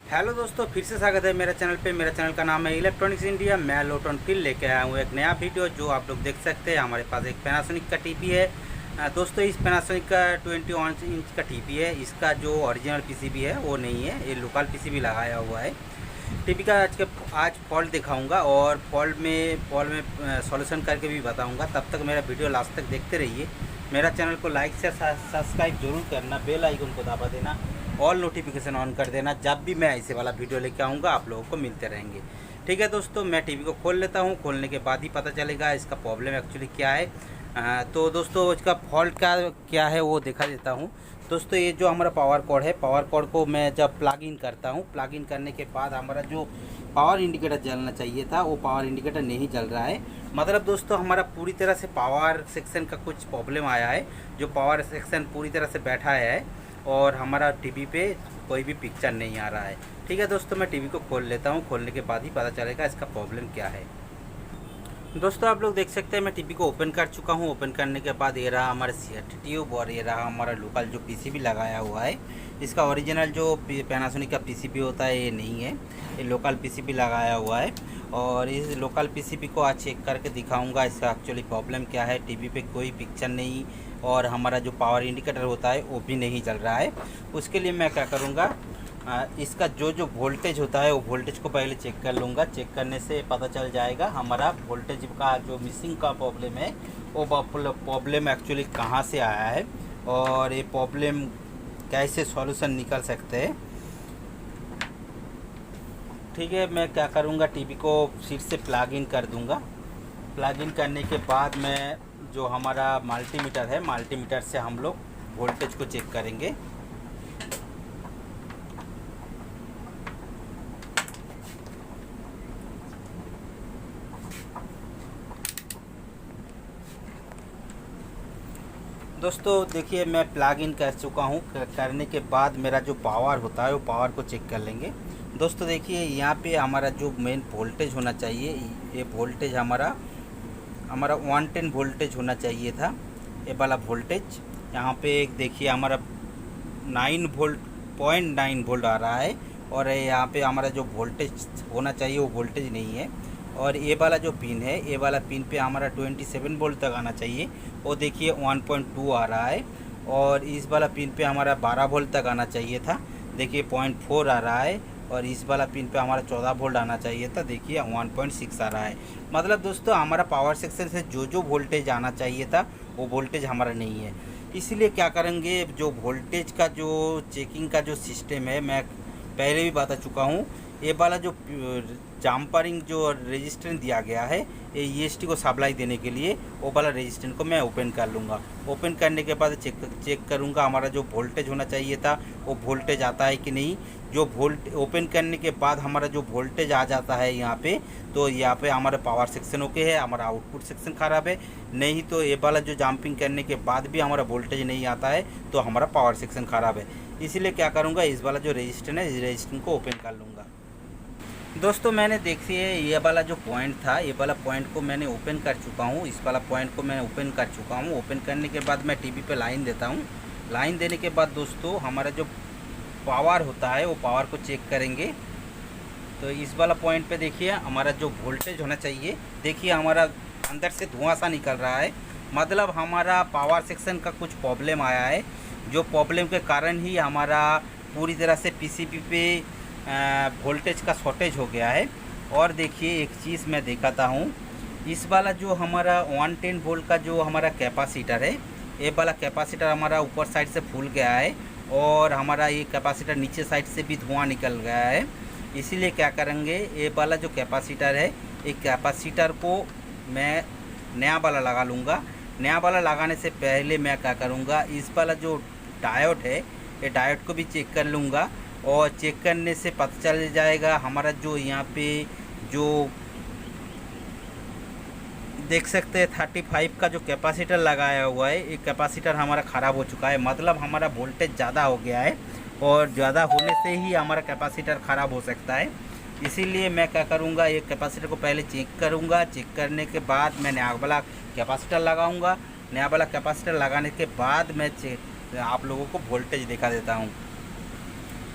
Hello दोस्तों, फिर से स्वागत है मेरे चैनल पे। मेरा चैनल का नाम है इलेक्ट्रॉनिक्स इंडिया। मैं लोटन फिर लेके आया हूँ एक नया वीडियो। जो आप लोग देख सकते हैं, हमारे पास एक पैनासोनिक का टीवी है। दोस्तों, इस पैनासोनिक का 21 इंच का टीवी है। इसका जो ओरिजिनल पीसीबी है वो नहीं है, ये लोकल पीसीबी लगाया हुआ है। टीवी का आज फॉल्ट दिखाऊंगा और फॉल्ट में सॉल्यूशन करके भी बताऊंगा। तब तक मेरा वीडियो लास्ट तक देखते रहिए। मेरा चैनल को लाइक से सब्सक्राइब जरूर करना, बेल आइकन को दबा देना, ऑल नोटिफिकेशन ऑन कर देना। जब भी मैं ऐसे वाला वीडियो लेके आऊँगा आप लोगों को मिलते रहेंगे। ठीक है दोस्तों, मैं टीवी को खोल लेता हूँ। खोलने के बाद ही पता चलेगा इसका प्रॉब्लम एक्चुअली क्या है। तो दोस्तों, इसका फॉल्ट का क्या है वो दिखा देता हूँ। दोस्तों, ये जो हमारा पावर कॉर्ड है, पावर कॉर्ड को मैं जब प्लग इन करता हूँ, प्लग इन करने के बाद हमारा जो पावर इंडिकेटर जलना चाहिए था वो पावर इंडिकेटर नहीं जल रहा है। मतलब दोस्तों, हमारा पूरी तरह से पावर सेक्शन का कुछ प्रॉब्लम आया है। जो पावर सेक्शन पूरी तरह से बैठा है और हमारा टीवी पे कोई भी पिक्चर नहीं आ रहा है। ठीक है दोस्तों, मैं टीवी को खोल लेता हूँ। खोलने के बाद ही पता चलेगा इसका प्रॉब्लम क्या है। दोस्तों, आप लोग देख सकते हैं मैं टीवी को ओपन कर चुका हूँ। ओपन करने के बाद ये रहा हमारा CRT ट्यूब और ये रहा हमारा लोकल जो पीसीबी लगाया हुआ है। इसका ओरिजिनल जो पैनासोनिक का पीसीबी होता है ये नहीं है, ये लोकल पीसीबी लगाया हुआ है। और इस लोकल पीसीबी को आज चेक करके दिखाऊंगा इसका एक्चुअली प्रॉब्लम क्या है। टीवी पे कोई पिक्चर नहीं और हमारा जो पावर इंडिकेटर होता है वो भी नहीं चल रहा है। उसके लिए मैं क्या करूँगा, इसका जो जो वोल्टेज होता है वो वोल्टेज को पहले चेक कर लूँगा। चेक करने से पता चल जाएगा हमारा वोल्टेज का जो मिसिंग का प्रॉब्लम है वो प्रॉब्लम एक्चुअली कहाँ से आया है और ये प्रॉब्लम कैसे सॉल्यूशन निकल सकते हैं। ठीक है, मैं क्या करूँगा, टीवी को फिर से प्लग इन कर दूँगा। प्लग इन करने के बाद मैं जो हमारा मल्टीमीटर है, मल्टीमीटर से हम लोग वोल्टेज को चेक करेंगे। दोस्तों देखिए, मैं प्लग इन कर चुका हूँ। करने के बाद मेरा जो पावर होता है वो पावर को चेक कर लेंगे। दोस्तों देखिए, यहाँ पे हमारा जो मेन वोल्टेज होना चाहिए, ये वोल्टेज हमारा 110 वोल्टेज होना चाहिए था। ये वाला वोल्टेज यहाँ पे एक देखिए हमारा 0.9 वोल्ट आ रहा है और यहाँ पे हमारा जो वोल्टेज होना चाहिए वो वोल्टेज नहीं है। और ये वाला जो पिन है, ये वाला पिन पे हमारा 27 वोल्ट तक आना चाहिए, वो देखिए 1.2 आ रहा है। और इस वाला पिन पे हमारा 12 वोल्ट तक आना चाहिए था, देखिए 0.4 आ रहा है। और इस वाला पिन पे हमारा 14 वोल्ट आना चाहिए था, देखिए 1.6 आ रहा है। मतलब दोस्तों, हमारा पावर सेक्शन से जो जो वोल्टेज आना चाहिए था वो वोल्टेज हमारा नहीं है। इसलिए क्या करेंगे, जो वोल्टेज का जो चेकिंग का जो सिस्टम है, मैं पहले भी बता चुका हूँ। ये वाला जो जम्परिंग जो रेजिस्टेंस दिया गया है, ये EST को सप्लाई देने के लिए वो वाला रेजिस्टेंस को मैं ओपन कर लूँगा। ओपन करने के बाद चेक करूँगा हमारा जो वोल्टेज होना चाहिए था वो वोल्टेज आता है कि नहीं। जो ओपन करने के बाद हमारा जो वोल्टेज आ जाता है यहाँ पे, तो यहाँ पे हमारा पावर सेक्शन ओके है, हमारा आउटपुट सेक्शन ख़राब है। नहीं तो ये वाला जो जंपिंग करने के बाद भी हमारा वोल्टेज नहीं आता है तो हमारा पावर सेक्शन ख़राब है। इसीलिए क्या करूँगा, इस वाला जो रेजिस्टेंस है, इस रेजिस्टेंस को ओपन कर लूँगा। दोस्तों, मैंने देखिए ये वाला जो पॉइंट था, ये वाला पॉइंट को मैंने ओपन कर चुका हूँ। इस वाला पॉइंट को मैं ओपन कर चुका हूँ। ओपन करने के बाद मैं टीवी पे लाइन देता हूँ। लाइन देने के बाद दोस्तों, हमारा जो पावर होता है वो पावर को चेक करेंगे। तो इस वाला पॉइंट पे देखिए हमारा जो वोल्टेज होना चाहिए, देखिए हमारा अंदर से धुआं सा निकल रहा है। मतलब हमारा पावर सेक्शन का कुछ प्रॉब्लम आया है, जो प्रॉब्लम के कारण ही हमारा पूरी तरह से पीसीबी पे वोल्टेज का शॉर्टेज हो गया है। और देखिए एक चीज़ मैं दिखाता हूँ, इस वाला जो हमारा 110 वोल्ट का जो हमारा कैपेसिटर है, ये वाला कैपेसिटर हमारा ऊपर साइड से फूल गया है और हमारा ये कैपेसिटर नीचे साइड से भी धुआं निकल गया है। इसीलिए क्या करेंगे, ये वाला जो कैपेसिटर है, एक कैपेसिटर को मैं नया वाला लगा लूँगा। नया वाला लगाने से पहले मैं क्या करूँगा, इस वाला जो डायोड है, ये डायोड को भी चेक कर लूँगा। और चेक करने से पता चल जाएगा हमारा जो यहाँ पे जो देख सकते हैं 35 का जो कैपेसिटर लगाया हुआ है, ये कैपेसिटर हमारा ख़राब हो चुका है। मतलब हमारा वोल्टेज ज़्यादा हो गया है और ज़्यादा होने से ही हमारा कैपेसिटर ख़राब हो सकता है। इसीलिए मैं क्या करूँगा, ये कैपेसिटर को पहले चेक करूँगा। चेक करने के बाद मैं नया वाला कैपेसिटर लगाऊँगा। नया वाला कैपेसिटर लगाने के बाद मैं आप लोगों को वोल्टेज दिखा देता हूँ।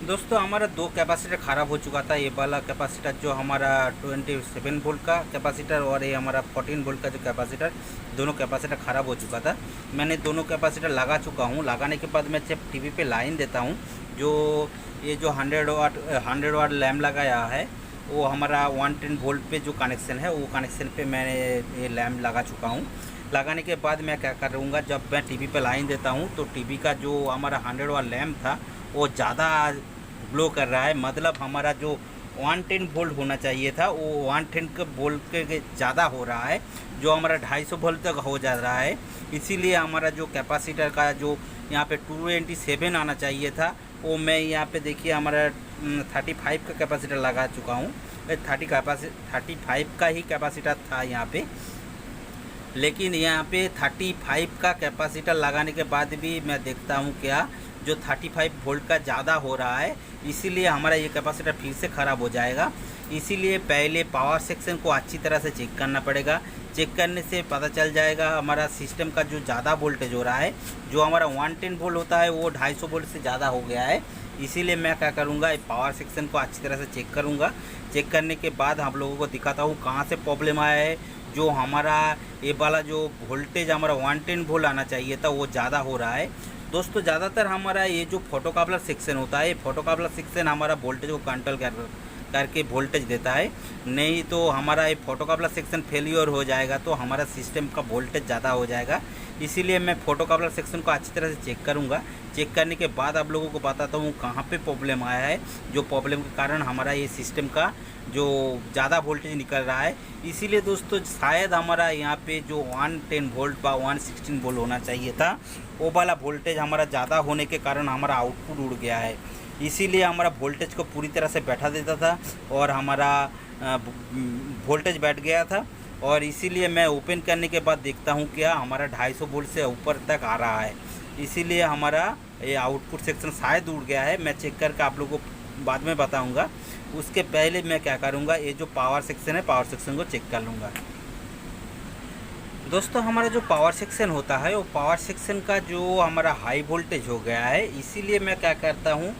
दोस्तों हमारा दो कैपेसिटर ख़राब हो चुका था। ये वाला कैपेसिटर जो हमारा 27 वोल्ट का कैपेसिटर और ये हमारा 14 वोल्ट का जो कैपेसिटर, दोनों कैपेसिटर ख़राब हो चुका था। मैंने दोनों कैपेसिटर लगा चुका हूँ। लगाने के बाद मैं जब टीवी पे लाइन देता हूँ, जो ये जो 100 वाट लैम्प लगाया है वो हमारा 110 वोल्ट पे जो कनेक्शन है वो कनेक्शन पे मैंने ये लैम्प लगा चुका हूँ। लगाने के बाद मैं क्या करूँगा, जब मैं टीवी पे लाइन देता हूँ तो टीवी का जो हमारा 100 वाट लैम्प था वो ज़्यादा ग्लो कर रहा है। मतलब हमारा जो 110 वोल्ट होना चाहिए था वो 110 के वोल्ट के ज़्यादा हो रहा है, जो हमारा 250 वोल्ट तक हो जा रहा है। इसीलिए हमारा जो कैपेसिटर का जो यहाँ पे 227 आना चाहिए था, वो मैं यहाँ पे देखिए हमारा 35 का कैपेसिटर लगा चुका हूँ। 35 का ही कैपेसिटर था यहाँ पे, लेकिन यहाँ पे 35 का कैपेसिटर लगाने के बाद भी मैं देखता हूँ क्या जो 35 वोल्ट का ज़्यादा हो रहा है, इसीलिए हमारा ये कैपेसिटर फिर से ख़राब हो जाएगा। इसीलिए पहले पावर सेक्शन को अच्छी तरह से चेक करना पड़ेगा। चेक करने से पता चल जाएगा हमारा सिस्टम का जो ज़्यादा वोल्टेज हो रहा है, जो हमारा 110 वोल्ट होता है वो 250 वोल्ट से ज़्यादा हो गया है। इसीलिए मैं क्या करूँगा, पावर सेक्शन को अच्छी तरह से चेक करूँगा। चेक करने के बाद आप लोगों को दिखाता हूँ कहाँ से प्रॉब्लम आया है। जो हमारा ये वाला जो वोल्टेज हमारा 110 वोल्ट आना चाहिए था वो ज़्यादा हो रहा है। दोस्तों ज़्यादातर हमारा ये जो फोटोकॉपलर सेक्शन होता है, फोटोकॉपलर सेक्शन हमारा वोल्टेज को कंट्रोल करके वोल्टेज देता है। नहीं तो हमारा ये फोटोकॉपलर सेक्शन फेलियर हो जाएगा तो हमारा सिस्टम का वोल्टेज ज़्यादा हो जाएगा। इसीलिए मैं फोटोकॉपलर सेक्शन को अच्छी तरह से चेक करूँगा। चेक करने के बाद आप लोगों को बताता हूँ कहाँ पे प्रॉब्लम आया है, जो प्रॉब्लम के कारण हमारा ये सिस्टम का जो ज़्यादा वोल्टेज निकल रहा है। इसीलिए दोस्तों शायद हमारा यहाँ पे जो 110 वोल्ट व 116 वोल्ट होना चाहिए था, वो वाला वोल्टेज हमारा ज़्यादा होने के कारण हमारा आउटपुट उड़ गया है। इसीलिए हमारा वोल्टेज को पूरी तरह से बैठा देता था और हमारा वोल्टेज बैठ गया था। और इसीलिए मैं ओपन करने के बाद देखता हूँ क्या हमारा 250 वोल्ट से ऊपर तक आ रहा है। इसीलिए हमारा ये आउटपुट सेक्शन शायद उड़ गया है। मैं चेक करके आप लोगों को बाद में बताऊँगा। उसके पहले मैं क्या करूँगा, ये जो पावर सेक्शन है पावर सेक्शन को चेक कर लूँगा। दोस्तों हमारा जो पावर सेक्शन होता है वो पावर सेक्शन का जो हमारा हाई वोल्टेज हो गया है। इसीलिए मैं क्या करता हूँ,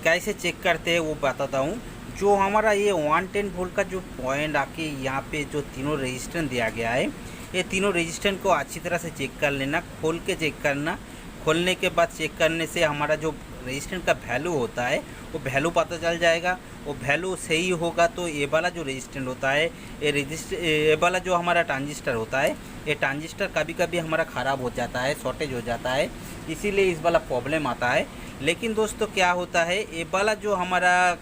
कैसे चेक करते हैं वो बताता हूँ। जो हमारा ये 110 वोल्ट का जो पॉइंट आके यहाँ पे जो तीनों रेजिस्टेंस दिया गया है, ये तीनों रेजिस्टेंस को अच्छी तरह से चेक कर लेना, खोल के चेक करना। खोलने के बाद चेक करने से हमारा जो रेजिस्टेंस का वैल्यू होता है वो वैल्यू पता चल जाएगा। वो वैल्यू सही होगा तो ये वाला जो रेजिस्टेंस होता है, ये वाला जो हमारा ट्रांजिस्टर होता है, ये ट्रांजिस्टर कभी कभी हमारा ख़राब हो जाता है, शॉर्टेज हो जाता है, इसीलिए इस वाला प्रॉब्लम आता है। लेकिन दोस्तों क्या होता है, ये वाला जो हमारा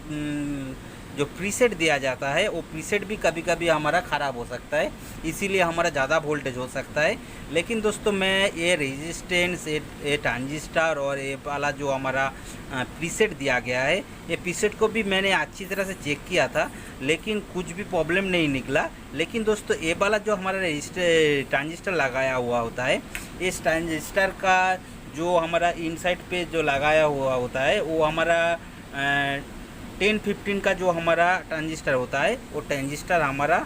जो प्रीसेट दिया जाता है वो प्रीसेट भी कभी कभी हमारा ख़राब हो सकता है, इसीलिए हमारा ज़्यादा वोल्टेज हो सकता है। लेकिन दोस्तों मैं ये रेजिस्टेंस, ये ट्रांजिस्टर और ये वाला जो हमारा प्रीसेट दिया गया है, ये प्रीसेट को भी मैंने अच्छी तरह से चेक किया था, लेकिन कुछ भी प्रॉब्लम नहीं निकला। लेकिन दोस्तों ये वाला जो हमारा ट्रांजिस्टर लगाया हुआ होता है, इस ट्रांजिस्टर का जो हमारा इनसाइड पे जो लगाया हुआ होता है वो हमारा 10-15 का जो हमारा ट्रांजिस्टर होता है, वो ट्रांजिस्टर हमारा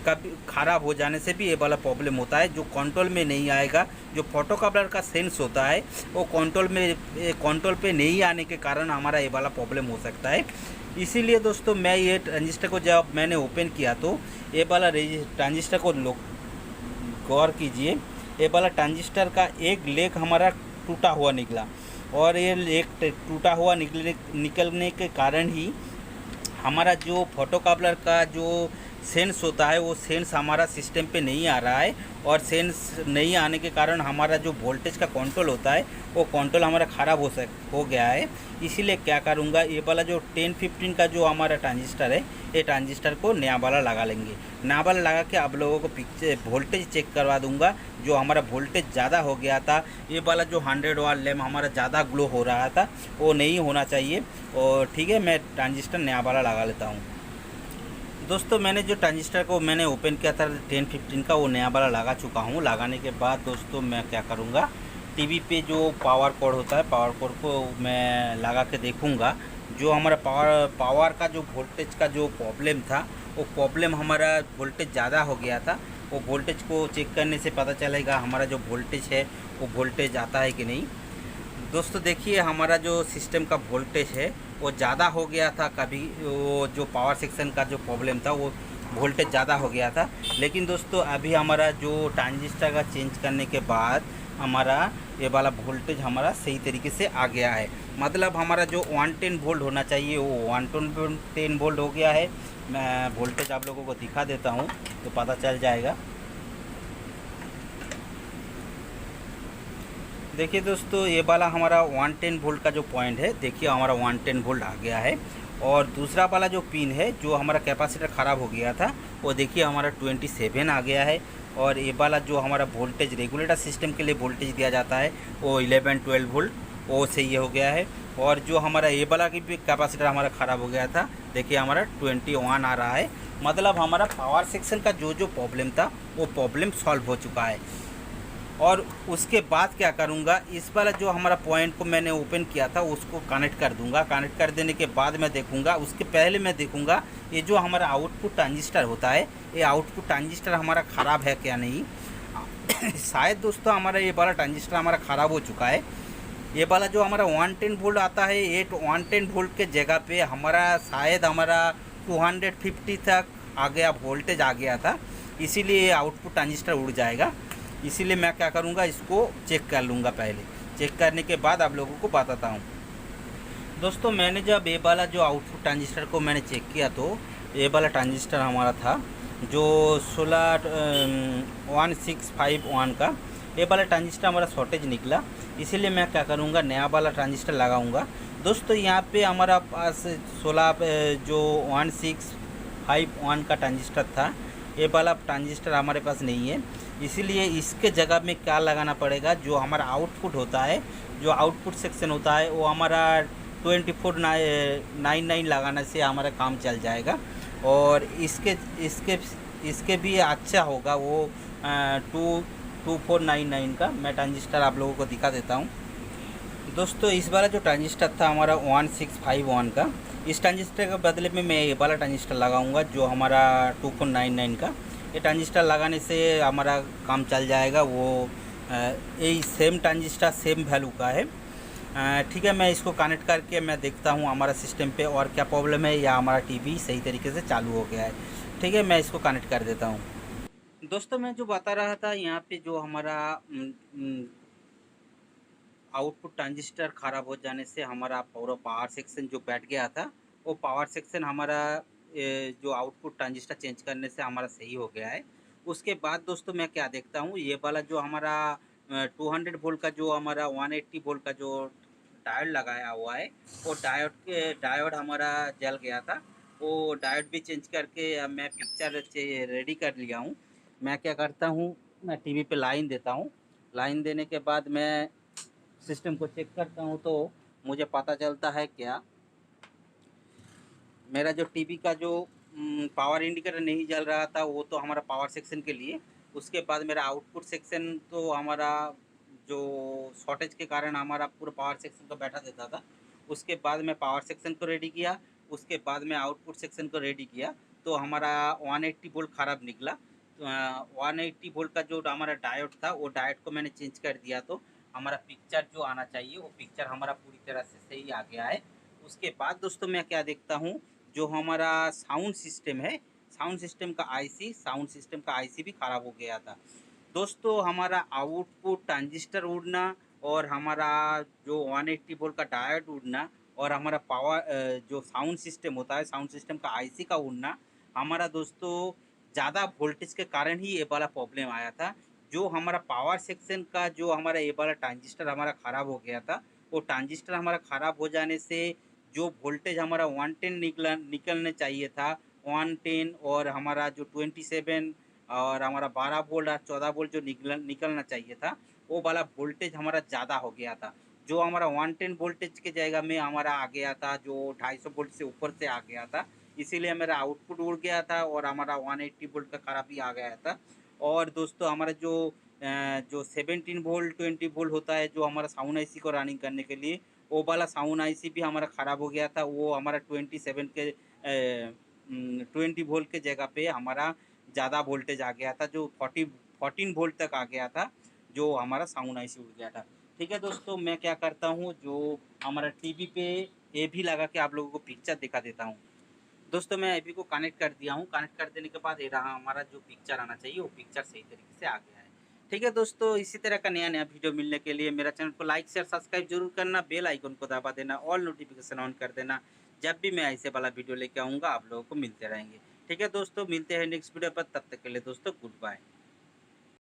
कभी ख़राब हो जाने से भी ये वाला प्रॉब्लम होता है, जो कंट्रोल में नहीं आएगा। जो फोटोकॉपलर का सेंस होता है वो कंट्रोल पे नहीं आने के कारण हमारा ये वाला प्रॉब्लम हो सकता है। इसीलिए दोस्तों मैं ये ट्रांजिस्टर को जब मैंने ओपन किया तो ये वाला ट्रांजिस्टर को गौर कीजिए, ये वाला ट्रांजिस्टर का एक लेग हमारा टूटा हुआ निकला, और ये लेग टूटा हुआ निकलने के कारण ही हमारा जो फोटोकॉपलर का जो सेंस होता है वो सेंस हमारा सिस्टम पे नहीं आ रहा है, और सेंस नहीं आने के कारण हमारा जो वोल्टेज का कंट्रोल होता है वो कंट्रोल हमारा ख़राब हो गया है। इसीलिए क्या करूँगा, ये वाला जो 10-15 का जो हमारा ट्रांजिस्टर है, ये ट्रांजिस्टर को नया वाला लगा लेंगे। नया वाला लगा के आप लोगों को वोल्टेज चेक करवा दूँगा। जो हमारा वोल्टेज ज़्यादा हो गया था, ये वाला जो 100 वाट लैम्प हमारा ज़्यादा ग्लो हो रहा था, वो नहीं होना चाहिए। और ठीक है, मैं ट्रांजिस्टर नया वाला लगा लेता हूँ। दोस्तों मैंने जो ट्रांजिस्टर को मैंने ओपन किया था 10-15 का, वो नया वाला लगा चुका हूँ। लगाने के बाद दोस्तों मैं क्या करूँगा, टीवी पे जो पावर कोड होता है, पावर कोड को मैं लगा के देखूँगा। जो हमारा पावर का जो वोल्टेज का जो प्रॉब्लम था, वो प्रॉब्लम हमारा वोल्टेज ज़्यादा हो गया था। वो वोल्टेज को चेक करने से पता चलेगा हमारा जो वोल्टेज है वो वोल्टेज आता है कि नहीं। दोस्तों देखिए हमारा जो सिस्टम का वोल्टेज है वो ज़्यादा हो गया था, कभी वो जो पावर सेक्शन का जो प्रॉब्लम था वो वोल्टेज ज़्यादा हो गया था। लेकिन दोस्तों अभी हमारा जो ट्रांजिस्टर का चेंज करने के बाद हमारा ये वाला वोल्टेज हमारा सही तरीके से आ गया है। मतलब हमारा जो 110 वोल्ट होना चाहिए वो 110 वोल्ट हो गया है। मैं वोल्टेज आप लोगों को दिखा देता हूँ तो पता चल जाएगा। देखिए दोस्तों, ये वाला हमारा 110 वोल्ट का जो पॉइंट है, देखिए हमारा 110 वोल्ट आ गया है। और दूसरा वाला जो पिन है जो हमारा कैपेसिटर ख़राब हो गया था वो देखिए हमारा 27 आ गया है। और ये वाला जो हमारा वोल्टेज रेगुलेटर सिस्टम के लिए वोल्टेज दिया जाता है वो 11-12 वोल्ट वो सही हो गया है। और जो हमारा ये वाला की भी कैपेसिटर हमारा ख़राब हो गया था, देखिए हमारा 21 आ रहा है। मतलब हमारा पावर सेक्शन का जो जो प्रॉब्लम था वो प्रॉब्लम सॉल्व हो चुका है। और उसके बाद क्या करूँगा, इस वाला जो हमारा पॉइंट को मैंने ओपन किया था उसको कनेक्ट कर दूंगा। कनेक्ट कर देने के बाद मैं देखूंगा, उसके पहले मैं देखूंगा ये जो हमारा आउटपुट ट्रांजिस्टर होता है, ये आउटपुट ट्रांजिस्टर हमारा ख़राब है क्या नहीं। शायद दोस्तों हमारा ये वाला ट्रांजिस्टर हमारा ख़राब हो चुका है। ये वाला जो हमारा 110 वोल्ट आता है, ये 110 वोल्ट के जगह पे हमारा शायद हमारा 250 तक आ गया, वोल्टेज आ गया था, इसीलिए ये आउटपुट ट्रांजिस्टर उड़ जाएगा। इसीलिए मैं क्या करूँगा, इसको चेक कर लूँगा। पहले चेक करने के बाद आप लोगों को बताता हूँ। दोस्तों मैंने जब ये वाला जो आउटपुट ट्रांजिस्टर को मैंने चेक किया तो ये वाला ट्रांजिस्टर हमारा था जो 16-1651 का, ये वाला ट्रांजिस्टर हमारा शॉर्टेज निकला। इसीलिए मैं क्या करूँगा, नया वाला ट्रांजिस्टर लगाऊंगा। दोस्तों यहाँ पे हमारा पास 16 का ट्रांजिस्टर था, ये वाला ट्रांजिस्टर हमारे पास नहीं है। इसीलिए इसके जगह में क्या लगाना पड़ेगा, जो हमारा आउटपुट होता है, जो आउटपुट सेक्शन होता है वो हमारा 2499 लगाने से हमारा काम चल जाएगा। और इसके इसके इसके भी अच्छा होगा वो 2499 का। मैं ट्रांजिस्टर आप लोगों को दिखा देता हूँ। दोस्तों इस वाला जो ट्रांजिस्टर था हमारा 1651 का, इस ट्रांजिस्टर के बदले में मैं ये वाला ट्रांजिस्टर लगाऊंगा जो हमारा 2499 का। ये ट्रांजिस्टर लगाने से हमारा काम चल जाएगा। वो यही सेम ट्रांजिस्टर सेम वैल्यू का है। ठीक है, मैं इसको कनेक्ट करके मैं देखता हूँ हमारा सिस्टम पे और क्या प्रॉब्लम है, या हमारा टीवी सही तरीके से चालू हो गया है। ठीक है, मैं इसको कनेक्ट कर देता हूँ। दोस्तों मैं जो बता रहा था, यहाँ पे जो हमारा आउटपुट ट्रांजिस्टर ख़राब हो जाने से हमारा पूरा पावर सेक्शन जो बैठ गया था, वो पावर सेक्शन हमारा जो आउटपुट ट्रांजिस्टर चेंज करने से हमारा सही हो गया है। उसके बाद दोस्तों मैं क्या देखता हूँ, ये वाला जो हमारा 200 वोल्ट का जो हमारा 180 वोल्ट का जो डायोड लगाया हुआ है, वो डायोड हमारा जल गया था। वो डायोड भी चेंज करके अब मैं पिक्चर रेडी कर लिया हूँ। मैं क्या करता हूँ, मैं टीवी पे लाइन देता हूँ। लाइन देने के बाद मैं सिस्टम को चेक करता हूँ तो मुझे पता चलता है क्या, मेरा जो टीवी का जो पावर इंडिकेटर नहीं जल रहा था वो तो हमारा पावर सेक्शन के लिए। उसके बाद मेरा आउटपुट सेक्शन तो हमारा जो शॉर्टेज के कारण हमारा पूरा पावर सेक्शन को बैठा देता था। उसके बाद मैं पावर सेक्शन को रेडी किया, उसके बाद मैं आउटपुट सेक्शन को रेडी किया तो हमारा 180 वोल्ट ख़राब निकला। 180 वोल्ट का जो हमारा डायोड था वो डायोड को मैंने चेंज कर दिया तो हमारा पिक्चर जो आना चाहिए वो पिक्चर हमारा पूरी तरह से सही आ गया है। उसके बाद दोस्तों मैं क्या देखता हूँ, जो हमारा साउंड सिस्टम है, साउंड सिस्टम का आईसी भी ख़राब हो गया था। दोस्तों हमारा आउटपुट ट्रांजिस्टर उड़ना और हमारा जो 180 वोल्ट का डायोड उड़ना और हमारा पावर जो साउंड सिस्टम होता है, साउंड सिस्टम का आईसी का उड़ना, हमारा दोस्तों ज़्यादा वोल्टेज के कारण ही ये वाला प्रॉब्लम आया था। जो हमारा पावर सेक्शन का जो हमारा ये वाला ट्रांजिस्टर हमारा ख़राब हो गया था, वो ट्रांजिस्टर हमारा ख़राब हो जाने से जो वोल्टेज हमारा 110 निकलने चाहिए था, 110 और हमारा जो 27 और हमारा 12 वोल्ट और 14 वोल्ट जो निकलना चाहिए था, वो वाला वोल्टेज हमारा ज़्यादा हो गया था। जो हमारा 110 वोल्टेज के जगह में हमारा आ गया था जो 250 वोल्ट से ऊपर से आ गया था। इसीलिए मेरा आउटपुट उड़ गया था और हमारा 180 वोल्ट का खराबी आ गया था। और दोस्तों हमारा जो 17 वोल्ट 20 वोल्ट होता है जो हमारा साउंड आईसी को रनिंग करने के लिए, वो वाला साउंड आईसी भी हमारा ख़राब हो गया था। वो हमारा 20 वोल्ट के जगह पे हमारा ज़्यादा वोल्टेज आ गया था, जो 14 वोल्ट तक आ गया था, जो हमारा साउंड आईसी उड़ गया था। ठीक है दोस्तों, मैं क्या करता हूँ, जो हमारा टीवी पे ए भी लगा के आप लोगों को पिक्चर दिखा देता हूँ। दोस्तों मैं ए भी को कनेक्ट कर दिया हूँ। कनेक्ट कर देने के बाद ये रहा हमारा जो पिक्चर आना चाहिए, वो पिक्चर सही तरीके से आ गया है। ठीक है दोस्तों, इसी तरह का नया नया वीडियो मिलने के लिए मेरा चैनल को लाइक शेयर सब्सक्राइब जरूर करना, बेल आइकन को दबा देना, ऑल नोटिफिकेशन ऑन कर देना। जब भी मैं ऐसे वाला वीडियो लेके आऊँगा आप लोगों को मिलते रहेंगे। ठीक है दोस्तों, मिलते हैं नेक्स्ट वीडियो पर, तब तक के लिए दोस्तों गुड बाय।